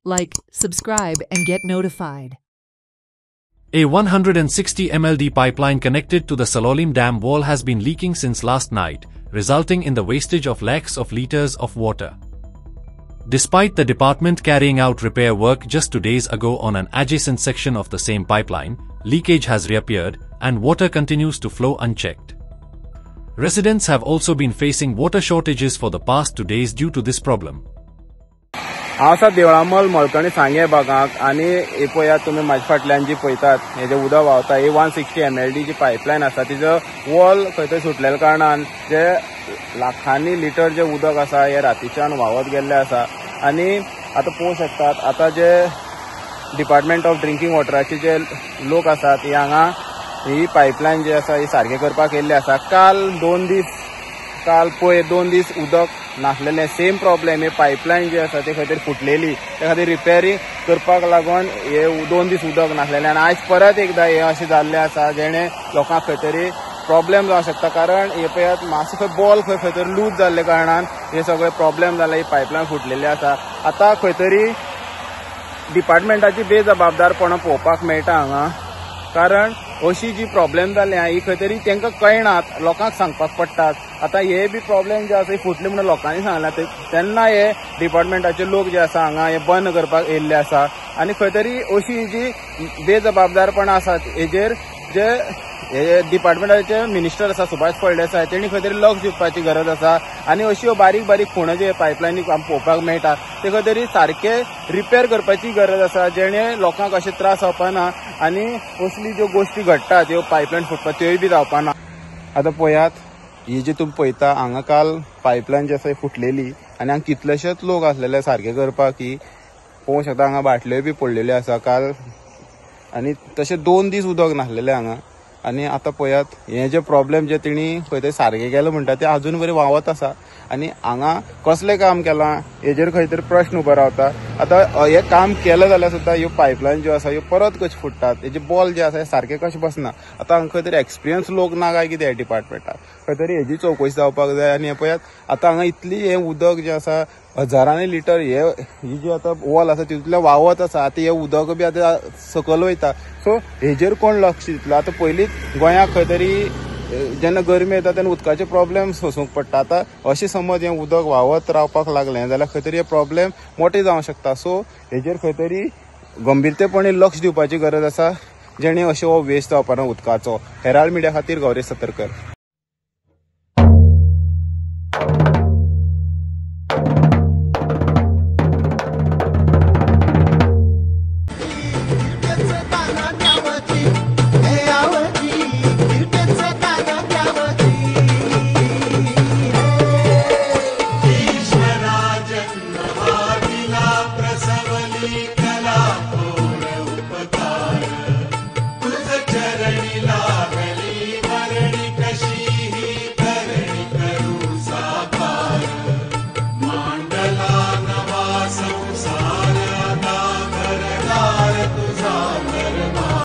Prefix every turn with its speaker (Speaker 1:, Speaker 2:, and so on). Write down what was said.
Speaker 1: like, subscribe and get notified.
Speaker 2: A 160 MLD pipeline connected to the Salolim Dam wall has been leaking since last night, resulting in the wastage of lakhs of liters of water. Despite the department carrying out repair work just 2 days ago on an adjacent section of the same pipeline, leakage has reappeared and water continues to flow unchecked. Residents have also been facing water shortages for the past 2 days due to this problem.
Speaker 3: हांव देवळामल मळकणी सांगे भागाक आनी हे पळयात तुमी म्हाज्या फाटल्यान जी पळयतात हे जे उदक व्हांवता ही 160 MLD जी पायपलायन आसा तिजो वॉल खंय तरी सुटलेल्या कारणान जे लाखांनी लिटर जे उदक आसा हे रातीच्यान व्हांवत गेल्ले आसा आनी आतां पळोवंक शकतात आतां जे डिपार्टमेंट ऑफ ड्रिंकींग वॉटराचे जे लोक आसात हांगा ही पायपलायन जी आसा ही सारके करपाक येयल्ली आसा. काल 2 दीस उदक नासलेलें सेम प्रॉब्लेम हे पायपलायन जी आसा ती खंय तरी फुटलेली त्या खातीर रिपेरी करपाक लागून हे 2 दीस उदक नासलेलें आनी आयज परत एकदां हे अशें जाल्लें आसा जेणे लोकांक खंय तरी प्रॉब्लेम जावंक शकता कारण हे पळयात मातसो खंय बॉल खंय तरी लूज जाल्ले कारणान हे सगळे प्रॉब्लेम जाले. ही पायपलायन फुटलेली आसा. आतां खंय तरी डिपार्टमेंटाची बेजबाबदारपणां पळोवपाक मेळटा हांगा कारण अशी जी प्रॉब्लेम जाल्या ही खंय तरी तांकां कळनात लोकांक सांगपाक पडटात. आतां हे बी प्रॉब्लेम जे आसा ही फुटले म्हणून लोकांनी सांगला तेन्ना हे डिपार्टमेंटाचे लोक जे आसा हांगा हे बंद करपाक येयल्ले आसा आनी खंय तरी अशी जी बेजबाबदारपणां आसात हेजेर जे हे डिपार्टमेंटाचे मिनिस्टर आसा सुभाष फळदेसाय तेणी खंय तरी लक्ष दिवपाची गरज आसा आनी अश्यो बारीक बारीक फोंड जे पायपलायनीक आमकां पळोवपाक मेळटा ते खंय तरी सारके रिपेर करपाची गरज आसा जेणे लोकांक अशे त्रास जावपाना आनी असली ज्यो गोश्टी घडटात ह्यो पायपलायन फुटपाक त्योय बी जावपाना. आतां पळयात ही जी तुमी पळयता हांगा काल पायपलायन जी आसा ही फुटलेली आनी हांगा कितलेशेच लोक आसलेले सारके करपाक की पळोवंक शकता हांगा बाटल्यो बी पडलेल्यो आसा काल आनी तशें 2 दीस उदक नासलेलें हांगा आनी आतां पळयात हे जे प्रॉब्लेम जे तेणी खंय तरी सारके केले म्हणटा ते अजून बरें व्हांवत आसा आनी हांगा कसलें काम केलां हेजेर खंय तरी प्रश्न उबो रावता. आतां हें काम केलें जाल्यार सुद्दां ह्यो पायपलायन ज्यो आसा ह्यो परत कशें फुटतात हेजे बॉल जे आसा हे सारके कशें बसना. आतां हांगा खंय तरी एक्सपिरियन्स लोक ना काय कितें डिपार्टमेंटाक खंय तरी हेजी चवकशी जावपाक जाय आनी हें पळयात आतां हांगा इतली हें उदक जें आसा हजारांनी लिटर ही जी आतां वॉल आसा तितूंतल्यान व्हांवत आसा. आतां हें उदक बी आतां सकयल वयता सो हेजेर कोण लक्ष दितलो. आतां पयलींच गोंयाक खंय तरी जेन्ना गरमी येता तेन्ना उदकाचे प्रॉब्लेम सोंसूंक पडटा. आतां अशें समज हें उदक व्हांवत रावपाक लागलें जाल्यार खंय तरी हे प्रॉब्लेम मोठे जावंक शकता. सो हेजेर खंय तरी गंभीरतेपणी लक्ष दिवपाची गरज आसा जेणे अशें हो वेस्ट जावपाना उदकाचो. हेराल्ड मिडिया खातीर गौरेश सतरकर.
Speaker 4: चरणी लाग